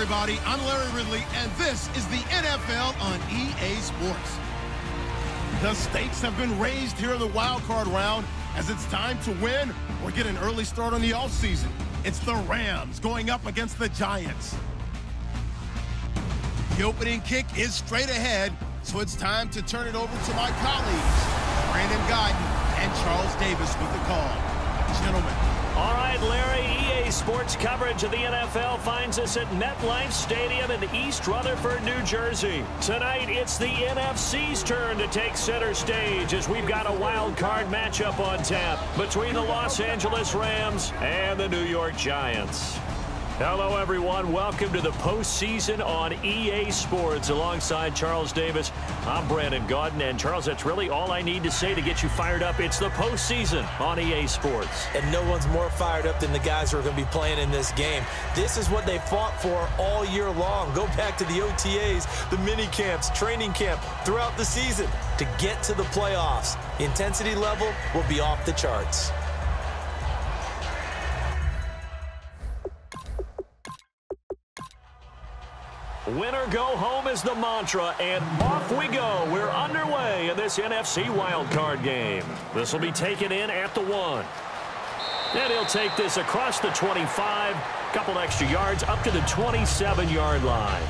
everybody. I'm Larry Ridley, and this is the NFL on EA Sports. The stakes have been raised here in the wild card round as it's time to win or get an early start on the offseason. It's the Rams going up against the Giants. The opening kick is straight ahead, so it's time to turn it over to my colleagues, Brandon Guyton and Charles Davis with the call. Gentlemen. All right, Larry, EA Sports coverage of the NFL finds us at MetLife Stadium in East Rutherford, New Jersey. Tonight, it's the NFC's turn to take center stage as we've got a wild card matchup on tap between the Los Angeles Rams and the New York Giants. Hello, everyone. Welcome to the postseason on EA Sports. Alongside Charles Davis, I'm Brandon Guyton. And, Charles, that's really all I need to say to get you fired up. It's the postseason on EA Sports. And no one's more fired up than the guys who are going to be playing in this game. This is what they fought for all year long. Go back to the OTAs, the mini camps, training camp, throughout the season to get to the playoffs. The intensity level will be off the charts. Win or go home is the mantra, and off we go. We're underway in this NFC wildcard game. This will be taken in at the 1. And he'll take this across the 25, couple extra yards up to the 27-yard line.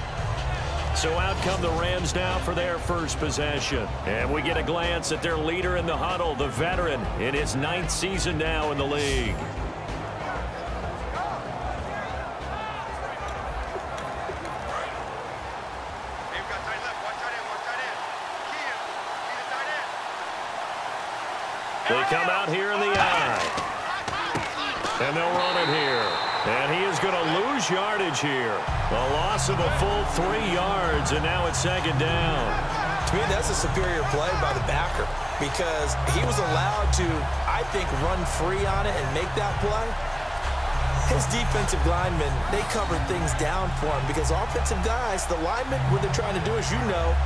So out come the Rams now for their first possession. And we get a glance at their leader in the huddle, the veteran in his 9th season now in the league. They come out here in the eye. And they'll run it here. And he is going to lose yardage here. A loss of a full 3 yards, and now it's second down. To me, that's a superior play by the backer because he was allowed to, I think, run free on it and make that play. His defensive linemen, they covered things down for him because offensive guys, the linemen, what they're trying to do, as you know,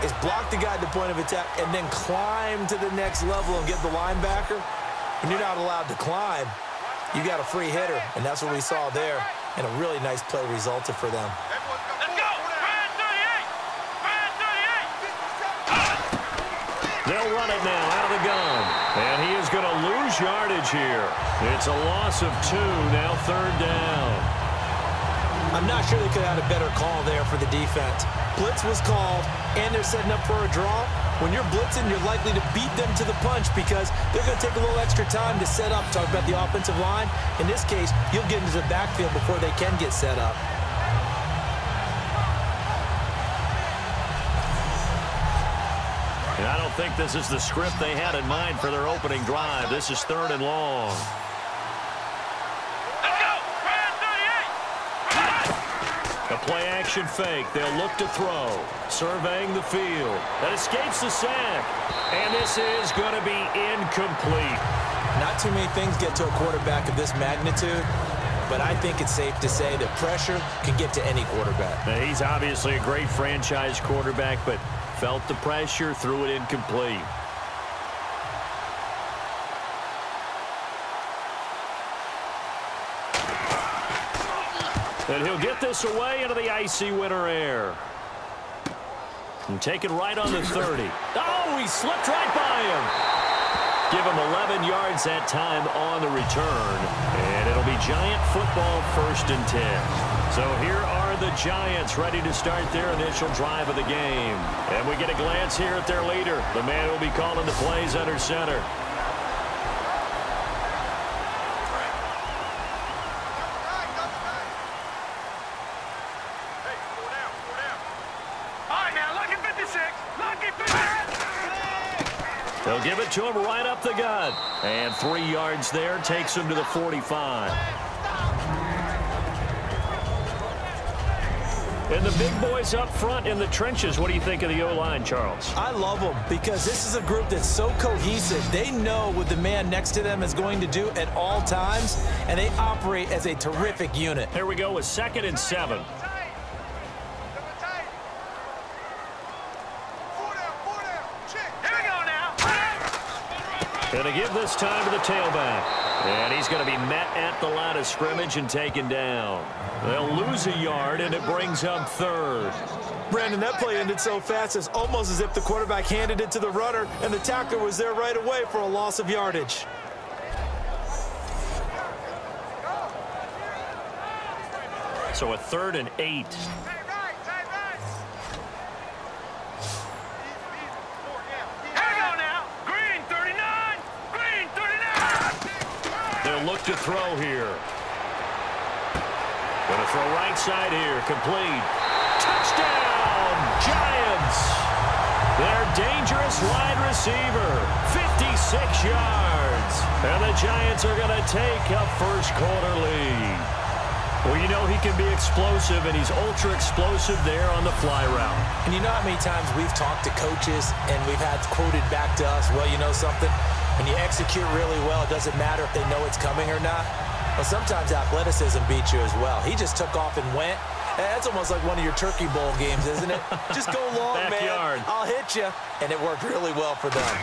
is block the guy at the point of attack and then climb to the next level and get the linebacker. When you're not allowed to climb, you got a free hitter, and that's what we saw there, and a really nice play resulted for them. Let's go! Brand 38! They'll run it now out of the gun, and he is going to lose yardage here. It's a loss of 2, now third down. I'm not sure they could have had a better call there for the defense. Blitz was called, and they're setting up for a draw. When you're blitzing, you're likely to beat them to the punch because they're going to take a little extra time to set up. Talk about the offensive line. In this case, you'll get into the backfield before they can get set up. And I don't think this is the script they had in mind for their opening drive. This is 3rd and long. A play-action fake. They'll look to throw. Surveying the field. That escapes the sack. And this is going to be incomplete. Not too many things get to a quarterback of this magnitude, but I think it's safe to say that pressure can get to any quarterback. Now, he's obviously a great franchise quarterback, but felt the pressure, threw it incomplete. And he'll get this away into the icy winter air. And take it right on the 30. Oh, he slipped right by him. Give him 11 yards that time on the return. And it'll be Giant football 1st and 10. So here are the Giants ready to start their initial drive of the game. And we get a glance here at their leader, the man who will be calling the plays under center. They'll give it to him right up the gut. And 3 yards there takes him to the 45. And the big boys up front in the trenches. What do you think of the O-line, Charles? I love them because this is a group that's so cohesive. They know what the man next to them is going to do at all times, and they operate as a terrific unit. Here we go with 2nd and 7. Going to give this time to the tailback. And he's going to be met at the line of scrimmage and taken down. They'll lose a yard, and it brings up third. Brandon, that play ended so fast, it's almost as if the quarterback handed it to the runner, and the tackler was there right away for a loss of yardage. So a 3rd and 8. Look to throw here. Going to throw right side here. Complete. Touchdown, Giants. Their dangerous wide receiver. 56 yards. And the Giants are going to take a first-quarter lead. Well, you know he can be explosive, and he's ultra-explosive there on the fly route. And you know how many times we've talked to coaches, and we've had quoted back to us, well, you know something? When you execute really well, it doesn't matter if they know it's coming or not. Well, sometimes athleticism beats you as well. He just took off and went. That's almost like one of your Turkey Bowl games, isn't it? Just go long, Backyard. man. I'll hit you. And it worked really well for them.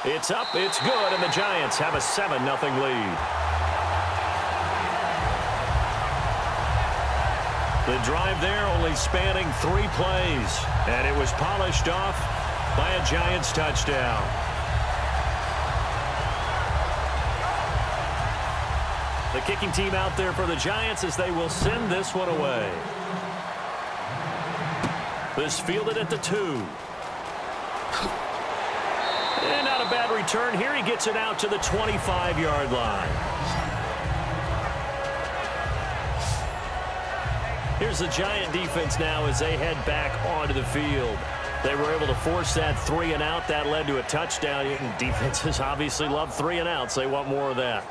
It's up, it's good, and the Giants have a 7-0 lead. The drive there only spanning 3 plays, and it was polished off by a Giants touchdown. The kicking team out there for the Giants as they will send this one away. This fielded at the 2. And not a bad return here. He gets it out to the 25-yard line. Here's the Giant defense now as they head back onto the field. They were able to force that 3 and out. That led to a touchdown. Defenses obviously love 3 and outs. They want more of that.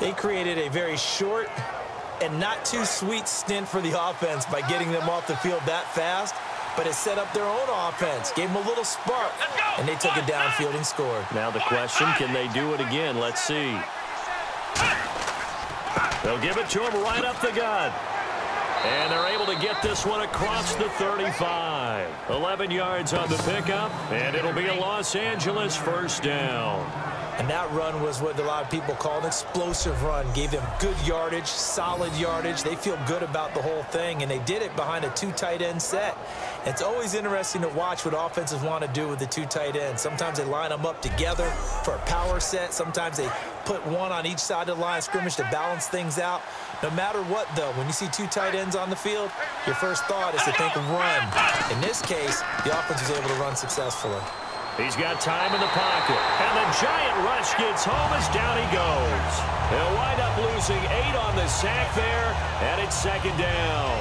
They created a very short and not too sweet stint for the offense by getting them off the field that fast, but it set up their own offense, gave them a little spark, and they took it downfield and scored. Now the question, can they do it again? Let's see. They'll give it to him right up the gut. And they're able to get this one across the 35. 11 yards on the pickup, and it'll be a Los Angeles first down. And that run was what a lot of people call an explosive run. Gave them good yardage, solid yardage. They feel good about the whole thing, and they did it behind a 2 tight end set. It's always interesting to watch what offenses want to do with the 2 tight ends. Sometimes they line them up together for a power set. Sometimes they put one on each side of the line of scrimmage to balance things out. No matter what, though, when you see 2 tight ends on the field, your first thought is to think run. In this case, the offense was able to run successfully. He's got time in the pocket. And the Giant rush gets home as down he goes. They'll wind up losing 8 on the sack there, and it's 2nd down.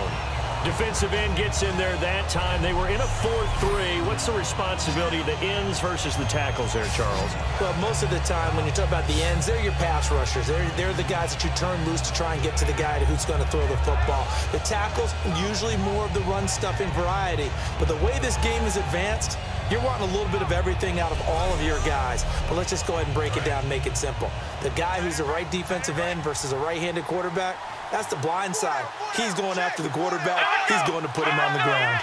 Defensive end gets in there that time. They were in a 4-3. What's the responsibility of the ends versus the tackles there, Charles? Well, most of the time when you talk about the ends, they're your pass rushers. They're the guys that you turn loose to try and get to the guy who's going to throw the football. The tackles, usually more of the run-stuffing variety. But the way this game is advanced, you're wanting a little bit of everything out of all of your guys. But let's just go ahead and break it down and make it simple. The guy who's the right defensive end versus a right-handed quarterback, that's the blind side. He's going after the quarterback. He's going to put him on the ground.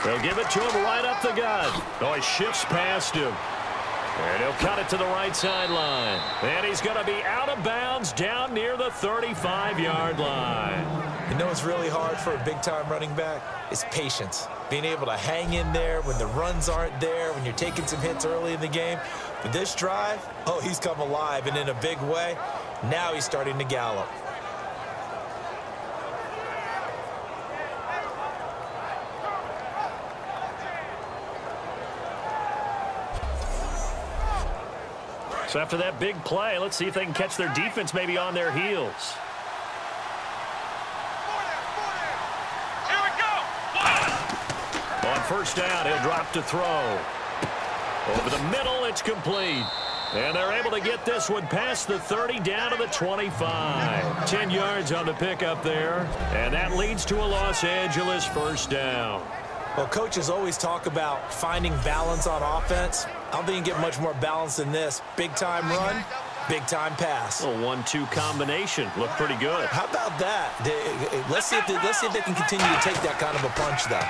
They'll give it to him right up the gut. Oh, he shifts past him. And he'll cut it to the right sideline. And he's going to be out of bounds down near the 35-yard line. You know what's really hard for a big-time running back? It's patience. Being able to hang in there when the runs aren't there, when you're taking some hits early in the game. But this drive, oh, he's come alive, and in a big way. Now he's starting to gallop. So after that big play, let's see if they can catch their defense maybe on their heels. Here we go. On first down, he'll drop to throw. Over the middle, it's complete. And they're able to get this one past the 30 down to the 25. 10 yards on the pickup there. And that leads to a Los Angeles first down. Well, coaches always talk about finding balance on offense. I don't think you can get much more balance than this. Big-time run, big-time pass. A 1-2 combination. Looked pretty good. How about that? Let's see if they can continue to take that kind of a punch, though.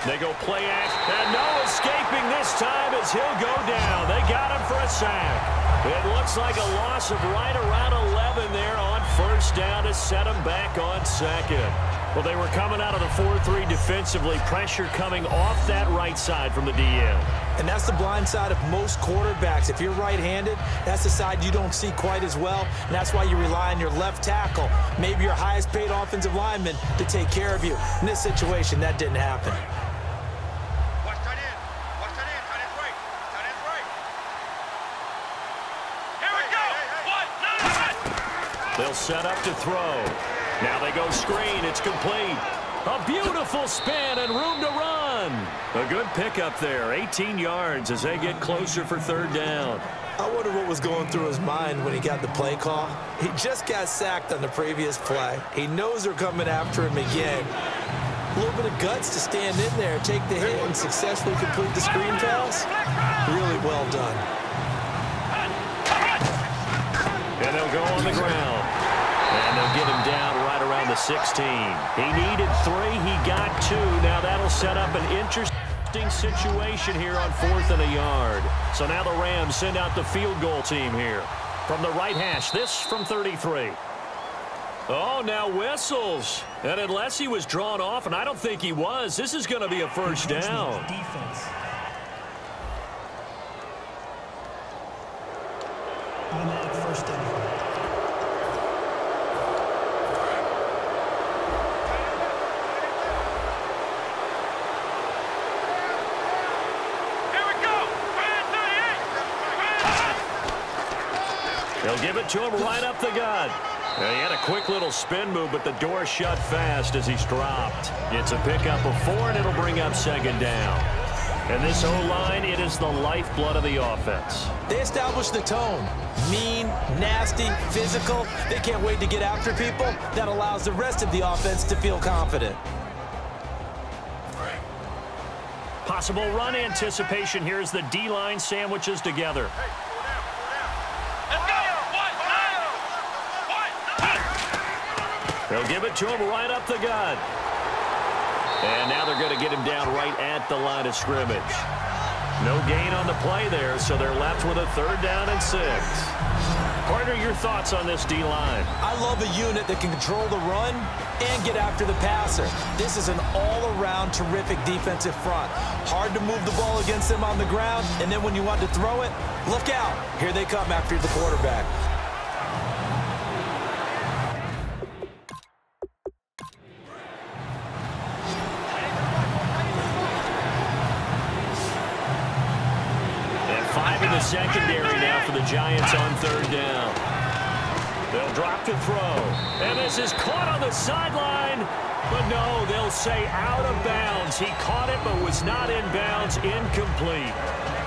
They go play action, and no escaping this time as he'll go down. They got him for a sack. It looks like a loss of right around 11 there on first down to set him back on second. Well, they were coming out of the 4-3 defensively. Pressure coming off that right side from the DN. And that's the blind side of most quarterbacks. If you're right-handed, that's the side you don't see quite as well. And that's why you rely on your left tackle, maybe your highest-paid offensive lineman, to take care of you. In this situation, that didn't happen. Watch tight end. Watch tight end. Tight end's right. Tight end's right. Here we go. They'll set up to throw. Now they go screen. It's complete. A beautiful spin and room to run. A good pickup there. 18 yards as they get closer for third down. I wonder what was going through his mind when he got the play call. He just got sacked on the previous play. He knows they're coming after him again. A little bit of guts to stand in there, take the hit, and successfully complete the screen pass. Really well done. And they'll go on the ground. And they'll get him down right around the 16. He needed 3. He got 2. Now that'll set up an interesting situation here on 4th and a yard. So now the Rams send out the field goal team here. From the right hash, this from 33. Oh, now whistles. And unless he was drawn off, and I don't think he was, this is going to be a first down. Automatic first down. They'll give it to him right up the gut. He had a quick little spin move, but the door shut fast as he's dropped. It's a pickup of 4, and it'll bring up second down. And this O-line, it is the lifeblood of the offense. They established the tone. Mean, nasty, physical. They can't wait to get after people. That allows the rest of the offense to feel confident. Possible run anticipation here as the D-line sandwiches together. They'll give it to him right up the gut. And now they're going to get him down right at the line of scrimmage. No gain on the play there, so they're left with a 3rd down and 6. Partner, your thoughts on this D-line? I love a unit that can control the run and get after the passer. This is an all-around terrific defensive front. Hard to move the ball against them on the ground, and then when you want to throw it, look out. Here they come after the quarterback. Secondary now for the Giants on 3rd down. They'll drop to throw. And this is caught on the sideline. But no, they'll say out of bounds. He caught it but was not in bounds. Incomplete.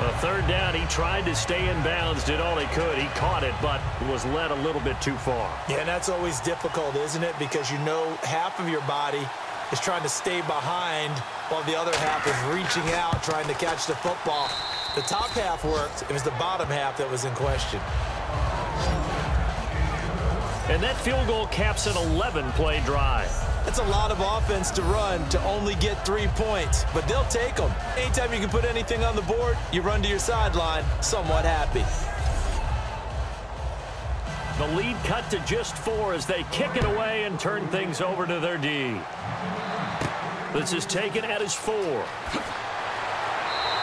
A 3rd down. He tried to stay in bounds, did all he could. He caught it but was led a little bit too far. Yeah, and that's always difficult, isn't it? Because you know half of your body is trying to stay behind while the other half is reaching out trying to catch the football. The top half worked. It was the bottom half that was in question. And that field goal caps an 11-play drive. That's a lot of offense to run to only get 3 points, but they'll take them. Anytime you can put anything on the board, you run to your sideline somewhat happy. The lead cut to just 4 as they kick it away and turn things over to their D. This is taken at his 4.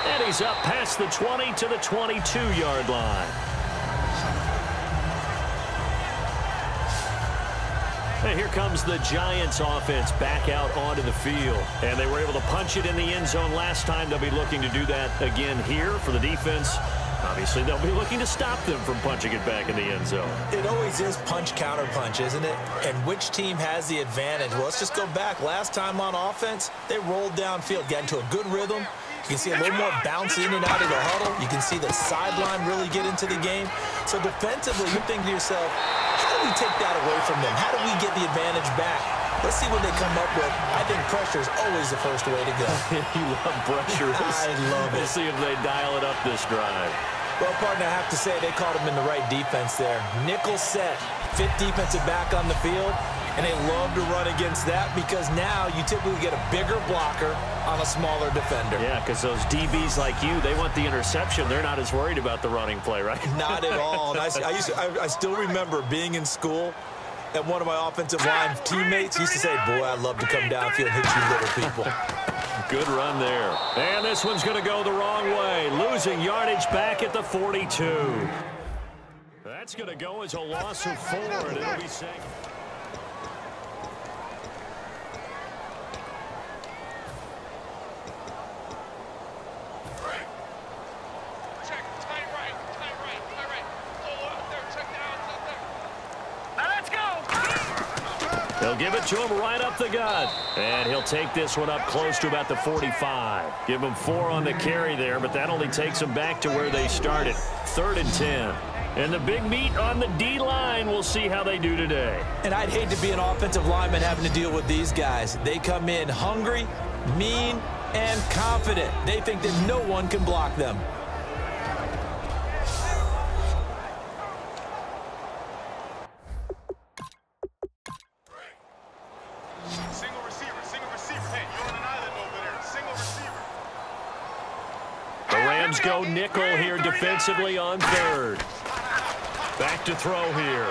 And he's up past the 20 to the 22-yard line. And here comes the Giants offense back out onto the field. And they were able to punch it in the end zone last time. They'll be looking to do that again here for the defense. Obviously, they'll be looking to stop them from punching it back in the end zone. It always is punch-counter-punch, isn't it? And which team has the advantage? Well, let's just go back. Last time on offense, they rolled downfield, got into a good rhythm. You can see a little more bounce in and out of the huddle. You can see the sideline really get into the game. So defensively, you're thinking to yourself, how do we take that away from them? How do we get the advantage back? Let's see what they come up with. I think pressure is always the first way to go. You love pressure. I love it. We'll see if they dial it up this drive. Well, partner, I have to say they caught him in the right defense there. Nickel set, 5th defensive back on the field, And they love to run against that because now you typically get a bigger blocker on a smaller defender. Yeah, because those DBs like you, they want the interception. They're not as worried about the running play, right? Not at all. And I still remember being in school, and one of my offensive line teammates used to say, boy, I'd love to come downfield and hit you little people. Good run there. And this one's going to go the wrong way. Losing yardage back at the 42. That's going to go as a loss of 4, and it'll be safe. They'll give it to him right up the gut. And he'll take this one up close to about the 45. Give him 4 on the carry there, but that only takes them back to where they started. 3rd and 10. And the big meat on the D-line, we'll see how they do today. And I'd hate to be an offensive lineman having to deal with these guys. They come in hungry, mean, and confident. They think that no one can block them. Go nickel here defensively on 3rd. Back to throw here.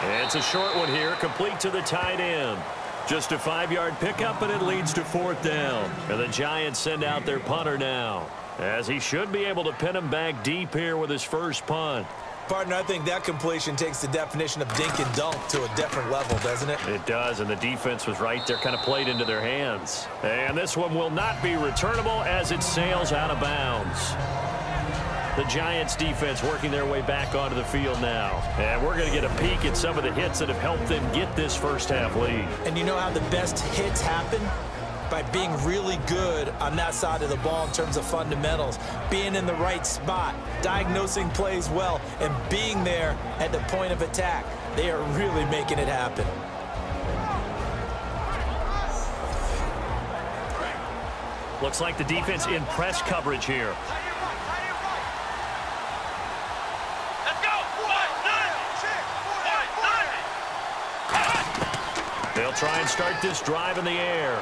And it's a short one here, complete to the tight end. Just a 5-yard pickup, and it leads to 4th down. And the Giants send out their punter now, as he should be able to pin him back deep here with his first punt. Partner, I think that completion takes the definition of dink and dunk to a different level, doesn't it? It does, and the defense was right there, kind of played into their hands. And this one will not be returnable as it sails out of bounds. The Giants defense working their way back onto the field now. And we're going to get a peek at some of the hits that have helped them get this first half lead. And you know how the best hits happen? By being really good on that side of the ball in terms of fundamentals, being in the right spot, diagnosing plays well, and being there at the point of attack. They are really making it happen. Looks like the defense in press coverage here. They'll try and start this drive in the air.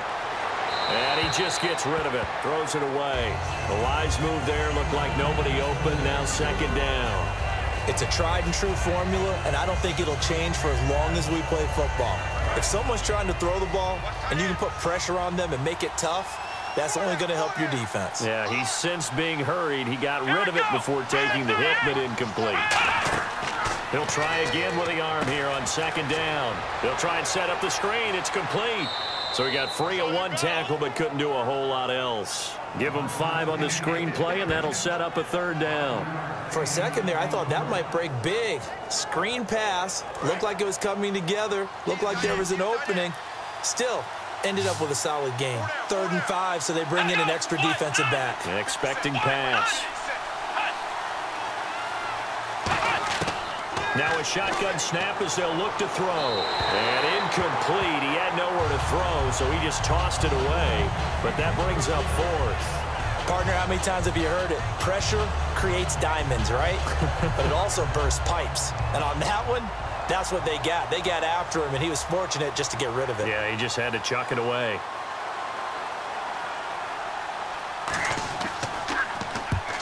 And he just gets rid of it, throws it away. The wise move there, looked like nobody open, now 2nd down. It's a tried and true formula, and I don't think it'll change for as long as we play football. If someone's trying to throw the ball and you can put pressure on them and make it tough, that's only going to help your defense. Yeah, he's since being hurried. He got rid of it before taking the hit, but incomplete. He'll try again with the arm here on 2nd down. He'll try and set up the screen. It's complete. So he got free of 1 tackle, but couldn't do a whole lot else. Give him 5 on the screen play, and that'll set up a 3rd down. For a second there, I thought that might break big. Screen pass. Looked like it was coming together. Looked like there was an opening. Still, ended up with a solid game. 3rd and 5, so they bring in an extra defensive back. An expecting pass. Now a shotgun snap as they'll look to throw. And incomplete. He had nowhere to throw, so he just tossed it away. But that brings up 4th. Partner, how many times have you heard it? Pressure creates diamonds, right? But it also bursts pipes. And on that one, that's what they got. They got after him, and he was fortunate just to get rid of it. Yeah, he just had to chuck it away.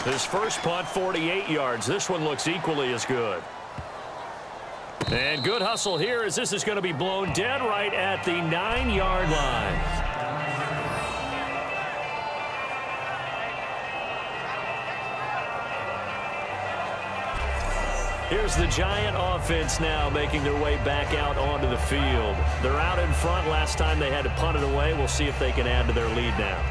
His first punt, 48 yards. This one looks equally as good. And good hustle here as this is going to be blown dead right at the 9-yard line. Here's the Giant offense now making their way back out onto the field. They're out in front. Last time they had to punt it away. We'll see if they can add to their lead now.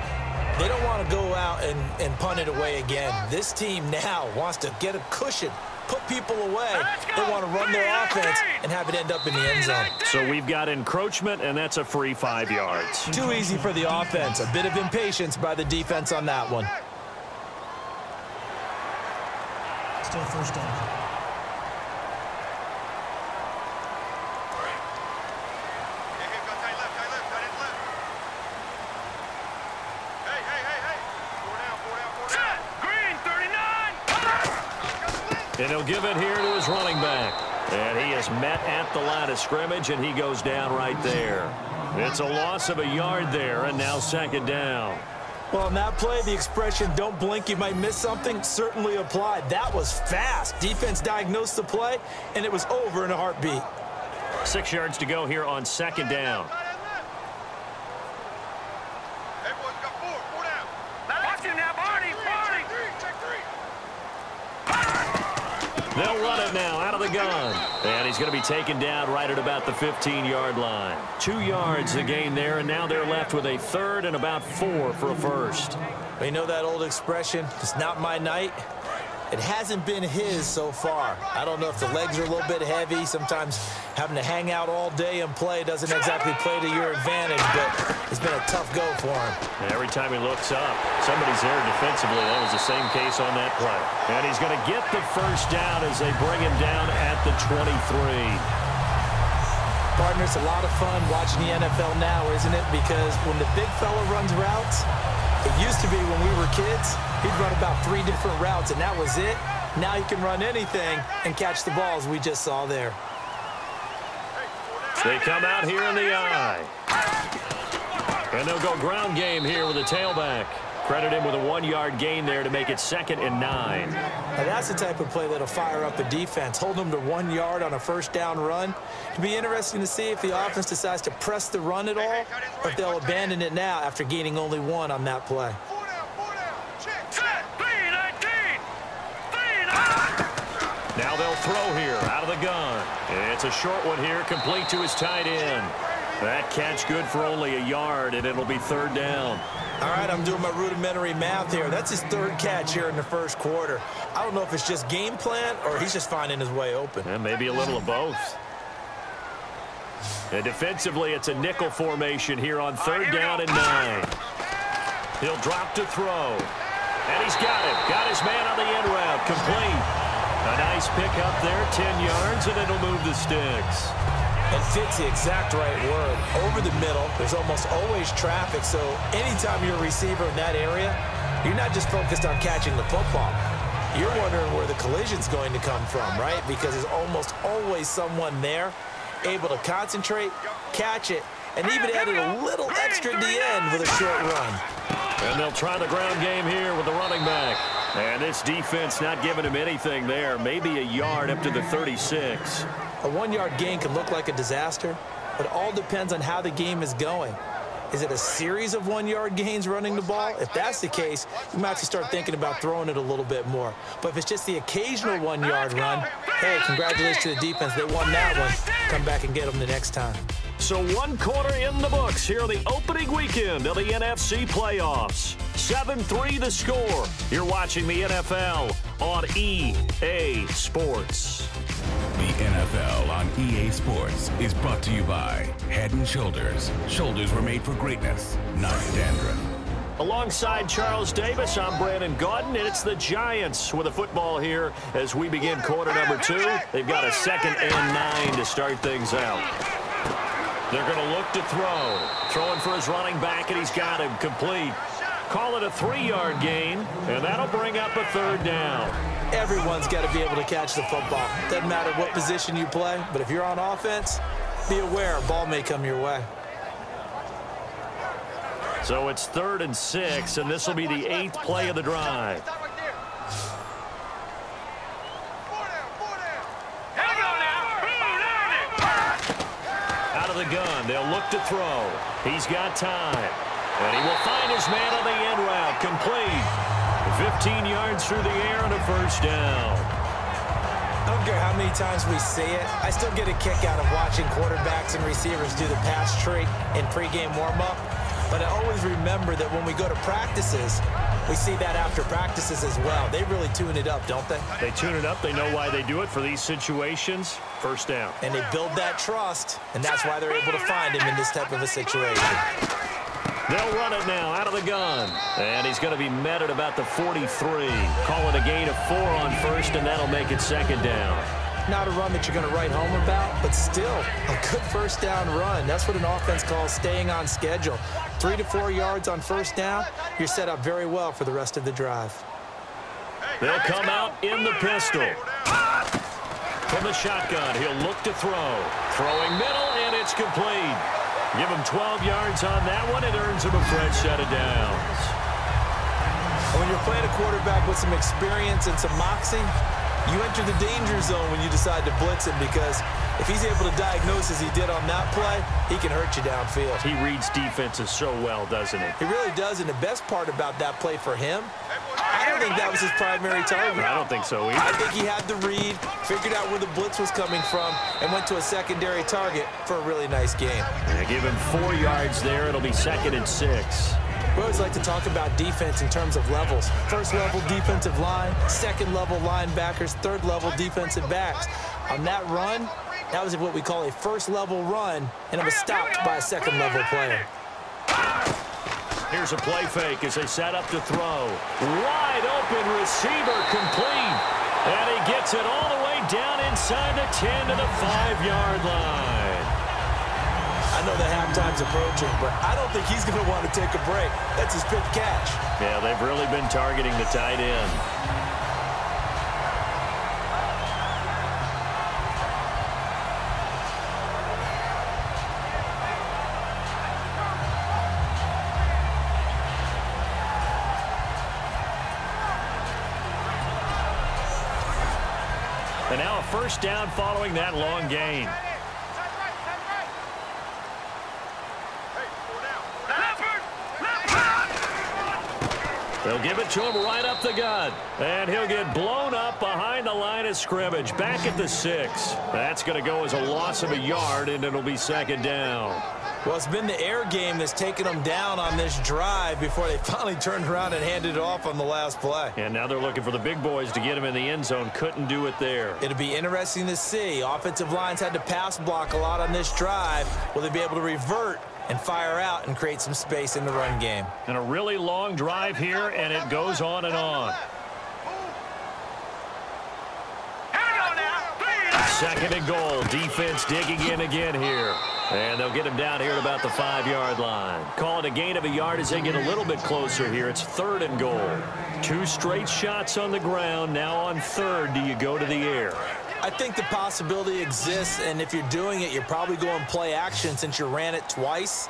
They don't want to go out and punt it away again. This team now wants to get a cushion, put people away. They want to run their offense and have it end up in the end zone. So we've got encroachment, and that's a free 5 yards. Too easy for the offense. A bit of impatience by the defense on that one. Still 1st down. And he'll give it here to his running back. And he is met at the line of scrimmage, and he goes down right there. It's a loss of a yard there, and now second down. Well, on that play, the expression, don't blink, you might miss something, certainly applied. That was fast. Defense diagnosed the play, and it was over in a heartbeat. 6 yards to go here on second down. Everyone's got four down. Watch him now, Barney. Check three. They'll run it now out of the gun. And he's going to be taken down right at about the 15-yard line. 2 yards the gain there, and now they're left with a third and about 4 for a first. You know that old expression, it's not my night? It hasn't been his so far. I don't know if the legs are a little bit heavy. Sometimes having to hang out all day and play doesn't exactly play to your advantage, but it's been a tough go for him. And every time he looks up, somebody's there defensively. That was the same case on that play. And he's going to get the first down as they bring him down at the 23. Partner, it's a lot of fun watching the NFL now, isn't it? Because when the big fella runs routes, it used to be when we were kids, he'd run about 3 different routes, and that was it. Now he can run anything and catch the balls we just saw there. They come out here in the eye. And they'll go ground game here with a tailback. Credit him with a 1-yard gain there to make it 2nd and 9. Now that's the type of play that'll fire up a defense. Hold them to 1 yard on a first down run. It'll be interesting to see if the offense decides to press the run at all, or if they'll abandon it now after gaining only 1 on that play. Now they'll throw here out of the gun. It's a short one here, complete to his tight end. That catch good for only a yard, and it'll be 3rd down. All right, I'm doing my rudimentary math here. That's his 3rd catch here in the first quarter. I don't know if it's just game plan or he's just finding his way open. And maybe a little of both. And defensively, it's a nickel formation here on 3rd down and 9. He'll drop to throw. And he's got it. Got his man on the end route. Complete. A nice pick up there, 10 yards, and it'll move the sticks. And fit's the exact right word. Over the middle, there's almost always traffic, so anytime you're a receiver in that area, you're not just focused on catching the football. You're wondering where the collision's going to come from, right? Because there's almost always someone there able to concentrate, catch it, and even added a little extra at the end with a short run. And they'll try the ground game here with the running back. And this defense not giving him anything there. Maybe a yard up to the 36. A 1-yard gain can look like a disaster, but it all depends on how the game is going. Is it a series of 1-yard gains running the ball? If that's the case, you might have to start thinking about throwing it a little bit more. But if it's just the occasional 1-yard run, hey, congratulations to the defense. They won that one. Come back and get them the next time. So 1 quarter in the books here the opening weekend of the NFC playoffs. 7-3 the score. You're watching the NFL on EA Sports. The NFL on EA Sports is brought to you by Head & Shoulders. Shoulders were made for greatness, not dandruff. Alongside Charles Davis, I'm Brandon Gaudin, and it's the Giants with a football here as we begin quarter number 2. They've got a 2nd and 9 to start things out. They're going to look to throw. Throwing for his running back, and he's got him complete. Call it a 3-yard gain, and that'll bring up a 3rd down. Everyone's got to be able to catch the football. Doesn't matter what position you play, but if you're on offense, be aware a ball may come your way. So it's 3rd and 6, and this will be the 8th play of the drive. Out of the gun, they'll look to throw. He's got time. And he will find his man on the end route, complete. 15 yards through the air and a 1st down. I don't care how many times we see it. I still get a kick out of watching quarterbacks and receivers do the pass trick in pregame warm-up. But I always remember that when we go to practices, we see that after practices as well. They really tune it up, don't they? They tune it up. They know why they do it for these situations. 1st down. And they build that trust, and that's why they're able to find him in this type of a situation. They'll run it now out of the gun. And he's going to be met at about the 43. Call it a gain of 4 on 1st, and that'll make it 2nd down. Not a run that you're going to write home about, but still a good 1st down run. That's what an offense calls staying on schedule. 3 to 4 yards on 1st down, you're set up very well for the rest of the drive. They'll come out in the pistol. From the shotgun, he'll look to throw. Throwing middle, and it's complete. Give him 12 yards on that one. It earns him a fresh set of downs. When you're playing a quarterback with some experience and some moxie, you enter the danger zone when you decide to blitz him, because if he's able to diagnose as he did on that play, he can hurt you downfield. He reads defenses so well, doesn't he? He really does, and the best part about that play for him, I don't think that was his primary target. I don't think so either. I think he had the read, figured out where the blitz was coming from, and went to a secondary target for a really nice game. Give him 4 yards there. It'll be 2nd and 6. We always like to talk about defense in terms of levels. First-level defensive line, second-level linebackers, third-level defensive backs. On that run, that was what we call a first-level run, and it was stopped by a second-level player. Here's a play fake as they set up to throw. Wide open receiver complete. And he gets it all the way down inside the 10 to the 5-yard line. I know the halftime's approaching, but I don't think he's going to want to take a break. That's his 5th catch. Yeah, they've really been targeting the tight end. And now a first down following that long gain. They'll give it to him right up the gut. And he'll get blown up behind the line of scrimmage. Back at the 6. That's going to go as a loss of a yard, and it'll be 2nd down. Well, it's been the air game that's taken them down on this drive before they finally turned around and handed it off on the last play. And now they're looking for the big boys to get him in the end zone. Couldn't do it there. It'll be interesting to see. Offensive lines had to pass block a lot on this drive. Will they be able to revert and fire out and create some space in the run game? And a really long drive here, and it goes on and on. 2nd and goal. Defense digging in again here. And they'll get him down here at about the 5-yard line. Call it a gain of a yard as they get a little bit closer here. It's 3rd and goal. 2 straight shots on the ground. Now on 3rd, do you go to the air? I think the possibility exists, and if you're doing it, you're probably going play action since you ran it twice.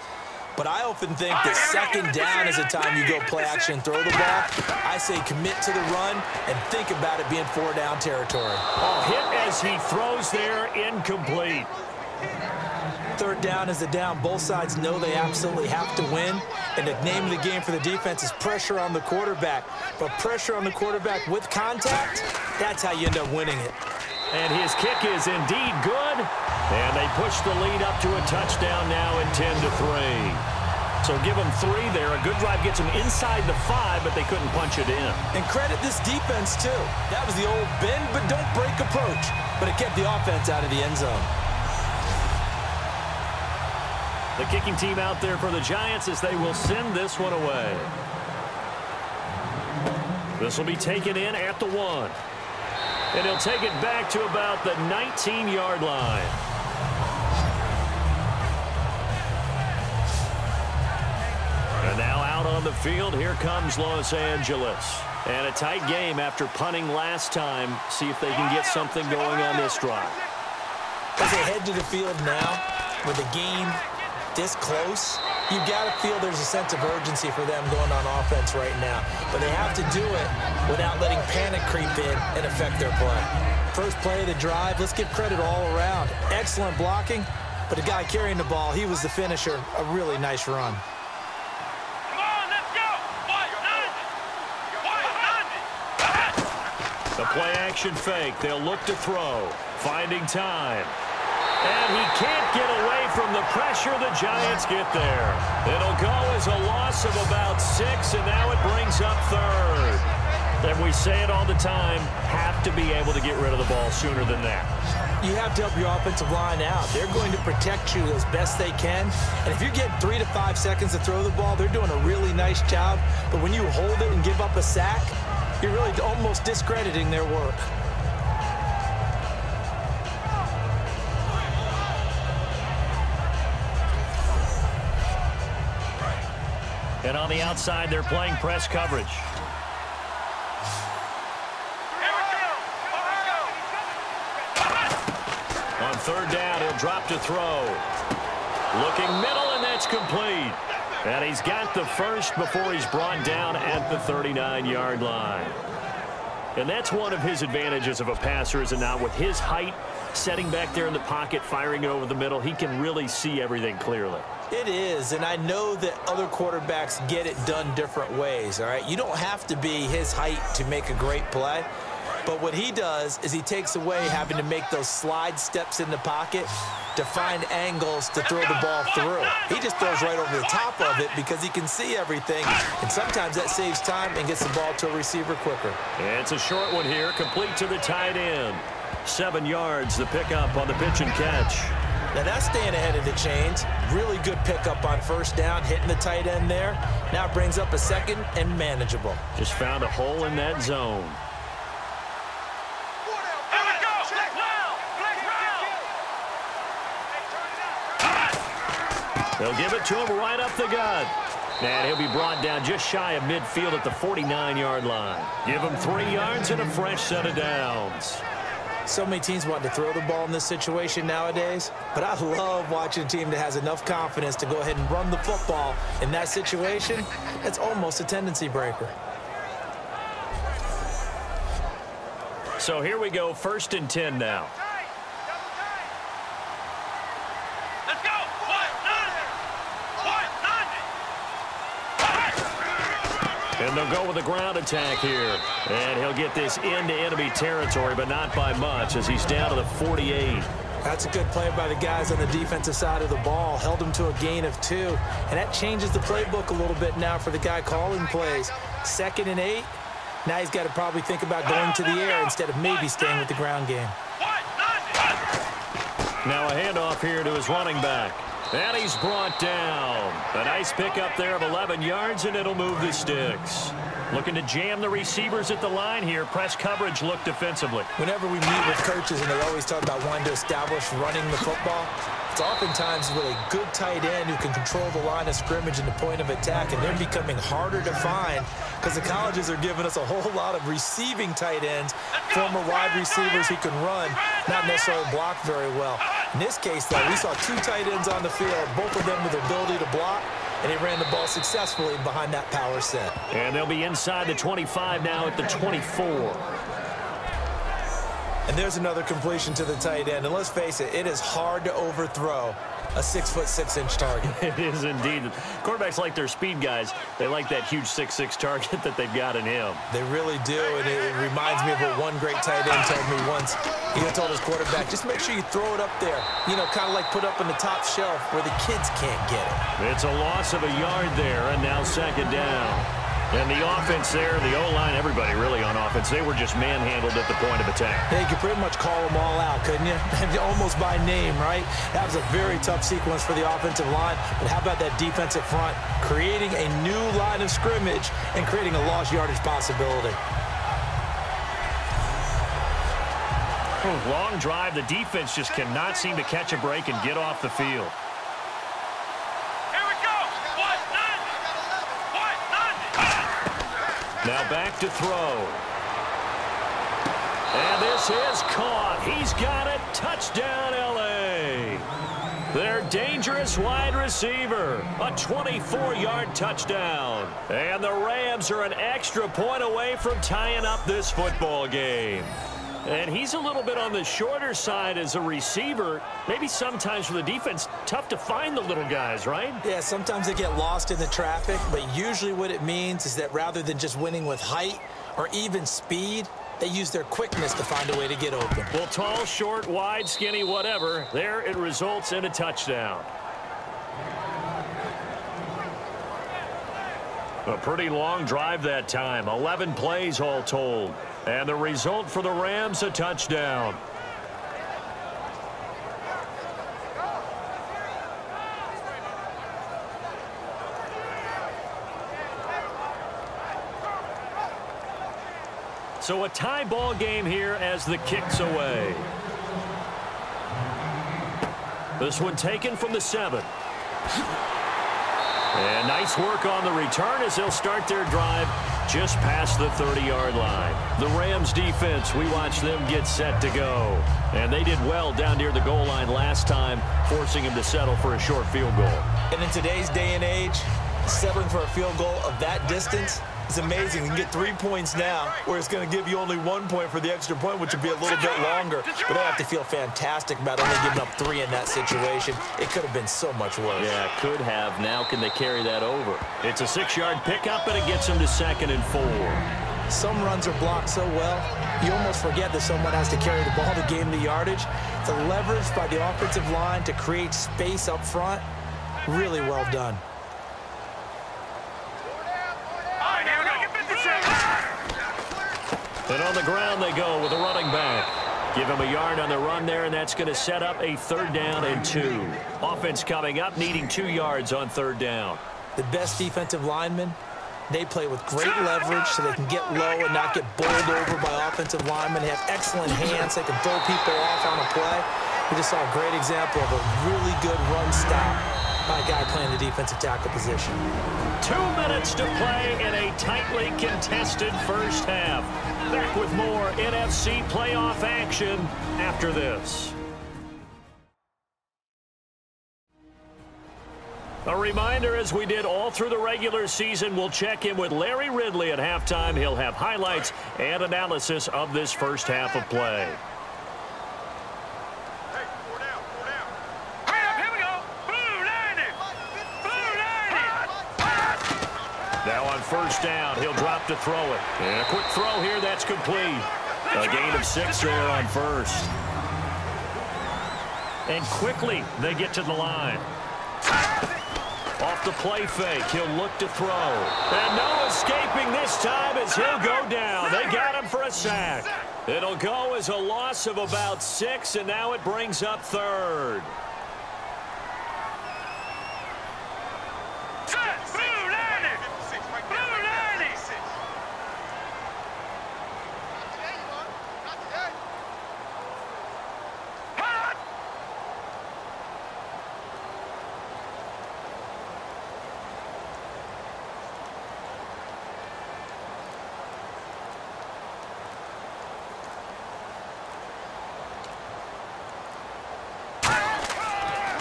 But I often think that 2nd down is the time you go play action and throw the ball. I say commit to the run and think about it being 4-down territory. Oh, hit as he throws there, incomplete. 3rd down is the down. Both sides know they absolutely have to win. And the name of the game for the defense is pressure on the quarterback. But pressure on the quarterback with contact, that's how you end up winning it. And his kick is indeed good. And they push the lead up to a touchdown now in 10-3. So give them 3 there. A good drive gets them inside the 5, but they couldn't punch it in. And credit this defense, too. That was the old bend but don't break approach. But it kept the offense out of the end zone. The kicking team out there for the Giants as they will send this one away. This will be taken in at the 1. And he'll take it back to about the 19-yard line. And now out on the field, here comes Los Angeles. And a tight game after punting last time. See if they can get something going on this drive. As they head to the field now, with the game this close, you got to feel there's a sense of urgency for them going on offense right now. But they have to do it without letting panic creep in and affect their play. First play of the drive, let's give credit all around. Excellent blocking, but the guy carrying the ball, he was the finisher. A really nice run. Come on, let's go! The play action fake. They'll look to throw. Finding time. And he can't get away from the pressure. The Giants get there. It'll go as a loss of about 6, and now it brings up 3rd. And we say it all the time, have to be able to get rid of the ball sooner than that. You have to help your offensive line out. They're going to protect you as best they can. And if you get 3 to 5 seconds to throw the ball, they're doing a really nice job. But when you hold it and give up a sack, you're really almost discrediting their work. And on the outside, they're playing press coverage. third down, he'll drop to throw. Looking middle, and that's complete. And he's got the first before he's brought down at the 39-yard line. And that's one of his advantages of a passer, is it not? With his height, setting back there in the pocket, firing it over the middle, he can really see everything clearly. It is, and I know that other quarterbacks get it done different ways, all right? You don't have to be his height to make a great play. But what he does is he takes away having to make those slide steps in the pocket to find angles to throw the ball through. He just throws right over the top of it because he can see everything, and sometimes that saves time and gets the ball to a receiver quicker. And it's a short one here, complete to the tight end. 7 yards, the pickup on the pitch and catch. Now that's staying ahead of the chains. Really good pickup on first down, hitting the tight end there. Now brings up a second and manageable. Just found a hole in that zone. They'll give it to him right up the gut. And he'll be brought down just shy of midfield at the 49-yard line. Give him 3 yards and a fresh set of downs. So many teams want to throw the ball in this situation nowadays, but I love watching a team that has enough confidence to go ahead and run the football in that situation. It's almost a tendency breaker. So here we go, 1st and 10 now. And they'll go with a ground attack here. And he'll get this into enemy territory, but not by much, as he's down to the 48. That's a good play by the guys on the defensive side of the ball. Held him to a gain of 2. And that changes the playbook a little bit now for the guy calling plays. 2nd and 8. Now he's got to probably think about going to the air instead of maybe staying with the ground game. Now a handoff here to his running back. And he's brought down. A nice pickup there of 11 yards, and it'll move the sticks. Looking to jam the receivers at the line here. Press coverage look defensively. Whenever we meet with coaches and they always talk about wanting to establish running the football, it's oftentimes with a good tight end who can control the line of scrimmage and the point of attack, and they're becoming harder to find because the colleges are giving us a whole lot of receiving tight ends, former wide receivers who can run, not necessarily block very well. In this case, though, we saw 2 tight ends on the field, both of them with the ability to block, and he ran the ball successfully behind that power set. And they'll be inside the 25 now at the 24. And there's another completion to the tight end. And let's face it, it is hard to overthrow a 6'6" target. It is indeed. Quarterbacks like their speed guys. They like that huge 6'6" target that they've got in him. They really do, and it reminds me of what one great tight end told me once. He told his quarterback, just make sure you throw it up there. You know, kind of like put up on the top shelf where the kids can't get it. It's a loss of a yard there, and now 2nd down. And the offense there, the O-line, everybody really on offense, they were just manhandled at the point of attack. Yeah, you could pretty much call them all out, couldn't you? Almost by name, right? That was a very tough sequence for the offensive line. But how about that defensive front? Creating a new line of scrimmage and creating a lost yardage possibility. Long drive. The defense just cannot seem to catch a break and get off the field. Now back to throw. And this is caught. He's got it. Touchdown, L.A. Their dangerous wide receiver. A 24-yard touchdown. And the Rams are an extra point away from tying up this football game. And he's a little bit on the shorter side as a receiver. Maybe sometimes for the defense, tough to find the little guys, right? Yeah, sometimes they get lost in the traffic, but usually what it means is that rather than just winning with height or even speed, they use their quickness to find a way to get open. Well, tall, short, wide, skinny, whatever, there it results in a touchdown. A pretty long drive that time, 11 plays all told. And the result for the Rams, a touchdown. So a tie ball game here as the kick's away. This one taken from the 7. And nice work on the return as they'll start their drive just past the 30-yard line. The Rams defense, we watched them get set to go. And they did well down near the goal line last time, forcing him to settle for a short field goal. And in today's day and age, settling for a field goal of that distance is amazing. You can get 3 points now, where it's going to give you only 1 point for the extra point, which would be a little bit longer. But they have to feel fantastic about only giving up 3 in that situation. It could have been so much worse. Yeah, could have. Now can they carry that over? It's a 6-yard pickup, and it gets them to 2nd and 4. Some runs are blocked so well, you almost forget that someone has to carry the ball to gain the yardage. The leverage by the offensive line to create space up front, really well done. And on the ground they go with a running back. Give him a yard on the run there, and that's going to set up a 3rd down and 2. Offense coming up, needing 2 yards on 3rd down. The best defensive linemen, they play with great leverage so they can get low and not get bowled over by offensive linemen. They have excellent hands. They can throw people off on a play. We just saw a great example of a really good run stop by a guy playing the defensive tackle position. 2 minutes to play in a tightly contested first half. Back with more NFC playoff action after this. A reminder, as we did all through the regular season, we'll check in with Larry Ridley at halftime. He'll have highlights and analysis of this first half of play. Now on 1st down, he'll drop to throw it. And a quick throw here, that's complete. A gain of 6 there on 1st. And quickly, they get to the line. Off the play fake, he'll look to throw. And no escaping this time as he'll go down. They got him for a sack. It'll go as a loss of about 6, and now it brings up 3rd.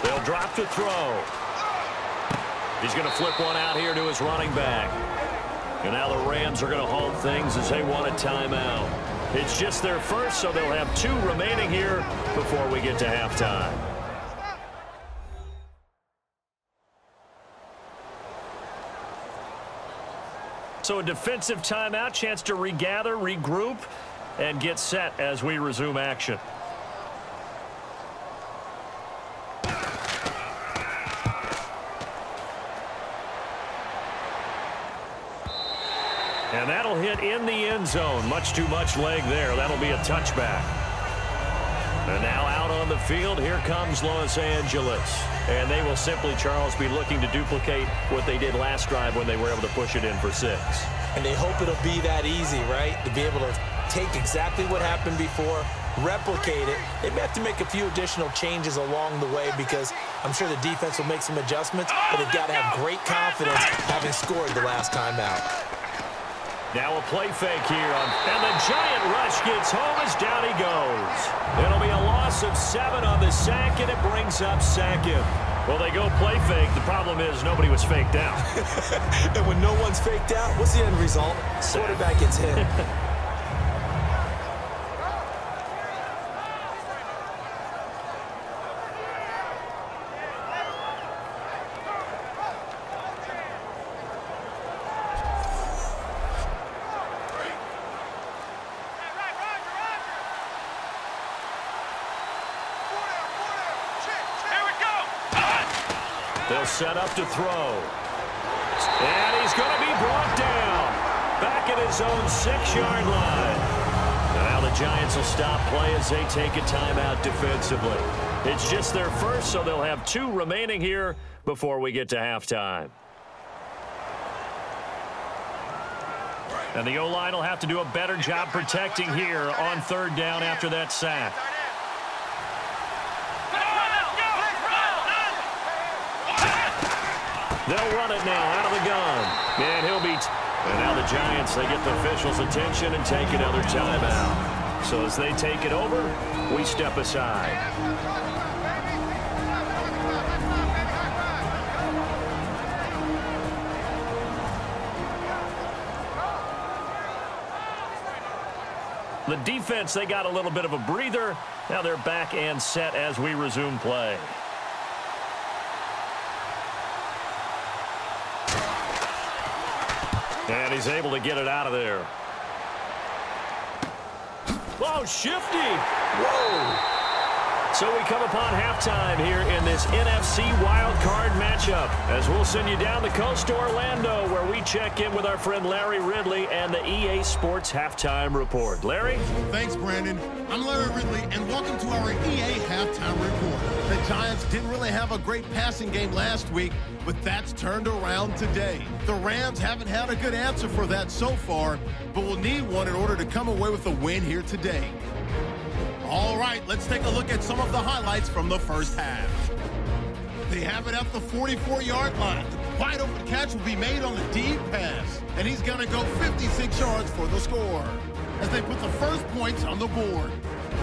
They'll drop to throw. He's going to flip one out here to his running back. And now the Rams are going to hold things as they want a timeout. It's just their first, so they'll have 2 remaining here before we get to halftime. So a defensive timeout, chance to regather, regroup, and get set as we resume action. And that'll hit in the end zone. Much too much leg there. That'll be a touchback. And now out on the field, here comes Los Angeles. And they will simply, Charles, be looking to duplicate what they did last drive when they were able to push it in for 6. And they hope it'll be that easy, right? To be able to take exactly what happened before, replicate it. They may have to make a few additional changes along the way because I'm sure the defense will make some adjustments, but they've got to have great confidence having scored the last time out. Now a play fake here, and the giant rush gets home as down he goes. It'll be a loss of 7 on the sack, and it brings up 2nd. Well, they go play fake. The problem is nobody was faked out. And when no one's faked out, what's the end result? Quarterback gets hit. They'll set up to throw. And he's going to be brought down. Back at his own 6-yard line. Now the Giants will stop play as they take a timeout defensively. It's just their first, so they'll have 2 remaining here before we get to halftime. And the O-line will have to do a better job protecting here on 3rd down after that sack. They'll run it now out of the gun. And he'll be And now the Giants, they get the officials' attention and take another timeout. So as they take it over, we step aside. The defense, they got a little bit of a breather. Now they're back and set as we resume play. And he's able to get it out of there. Oh, shifty. Whoa. So we come upon halftime here in this NFC wild card matchup as we'll send you down the coast to Orlando where we check in with our friend Larry Ridley and the EA Sports Halftime Report. Larry? Thanks, Brandon. I'm Larry Ridley, and welcome to our EA Halftime Report. The Giants didn't really have a great passing game last week, but that's turned around today. The Rams haven't had a good answer for that so far, but will need one in order to come away with a win here today. All right, let's take a look at some of the highlights from the first half. They have it at the 44-yard line. The wide open catch will be made on the deep pass, and he's going to go 56 yards for the score as they put the first points on the board.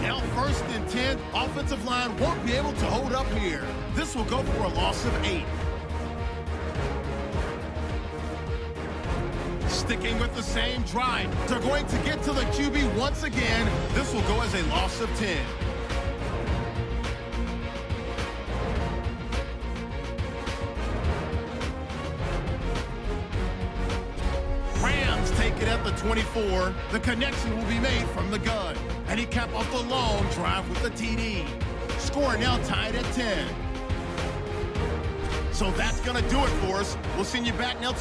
Now 1st and 10, offensive line won't be able to hold up here. This will go for a loss of 8. Sticking with the same drive, they're going to get to the QB once again. This will go as a loss of 10. Rams take it at the 24. The connection will be made from the gun, and he capped off the long drive with the TD. Score now tied at 10. So that's going to do it for us. We'll send you back now to